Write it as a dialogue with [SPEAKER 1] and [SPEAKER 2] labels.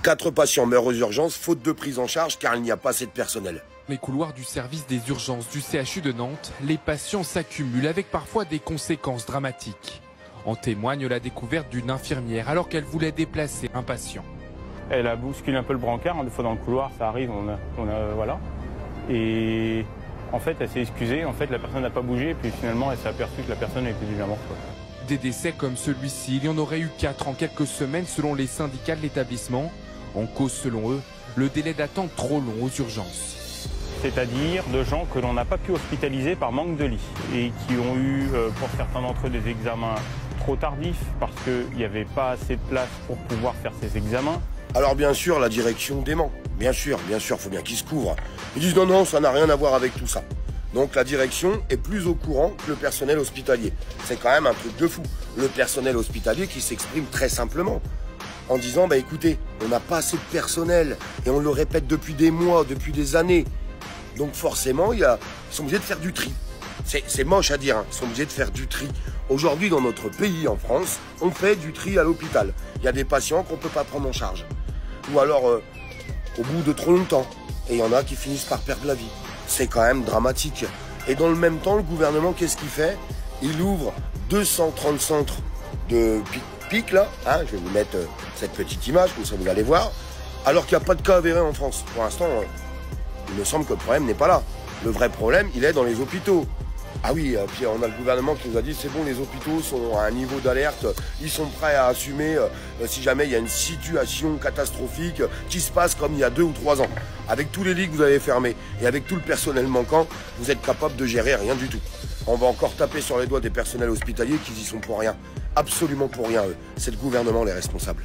[SPEAKER 1] 4 patients meurent aux urgences faute de prise en charge car il n'y a pas assez de personnel.
[SPEAKER 2] Les couloirs du service des urgences du CHU de Nantes, les patients s'accumulent avec parfois des conséquences dramatiques. En témoigne la découverte d'une infirmière alors qu'elle voulait déplacer un patient.
[SPEAKER 3] Elle a bousculé un peu le brancard, des fois dans le couloir, ça arrive, voilà. Et en fait, elle s'est excusée, en fait, la personne n'a pas bougé, et puis finalement, elle s'est aperçue que la personne était déjà morte.
[SPEAKER 2] Des décès comme celui-ci, il y en aurait eu 4 en quelques semaines selon les syndicats de l'établissement. En cause, selon eux, le délai d'attente trop long aux urgences.
[SPEAKER 3] C'est-à-dire de gens que l'on n'a pas pu hospitaliser par manque de lit et qui ont eu, pour certains d'entre eux, des examens trop tardifs parce qu'il n'y avait pas assez de place pour pouvoir faire ces examens.
[SPEAKER 1] Alors bien sûr, la direction dément. Bien sûr, faut bien qu'ils se couvrent. Ils disent non, ça n'a rien à voir avec tout ça. Donc la direction est plus au courant que le personnel hospitalier. C'est quand même un truc de fou. Le personnel hospitalier qui s'exprime très simplement en disant bah écoutez, on n'a pas assez de personnel et on le répète depuis des mois, depuis des années. Donc forcément, ils sont obligés de faire du tri. C'est moche à dire, hein. Ils sont obligés de faire du tri. Aujourd'hui, dans notre pays, en France, on fait du tri à l'hôpital. Il y a des patients qu'on ne peut pas prendre en charge. Ou alors, au bout de trop longtemps. Et il y en a qui finissent par perdre la vie. C'est quand même dramatique. Et dans le même temps, le gouvernement, qu'est-ce qu'il fait? Il ouvre 230 centres de pic là. Hein, je vais vous mettre cette petite image, comme ça vous allez voir. Alors qu'il n'y a pas de cas avérés en France. Pour l'instant, il me semble que le problème n'est pas là. Le vrai problème, il est dans les hôpitaux. Ah oui, puis on a le gouvernement qui nous a dit c'est bon, les hôpitaux sont à un niveau d'alerte, ils sont prêts à assumer si jamais il y a une situation catastrophique qui se passe comme il y a 2 ou 3 ans. Avec tous les lits que vous avez fermés et avec tout le personnel manquant, vous êtes capable de gérer rien du tout. On va encore taper sur les doigts des personnels hospitaliers qui y sont pour rien. Absolument pour rien, eux. C'est le gouvernement les responsables.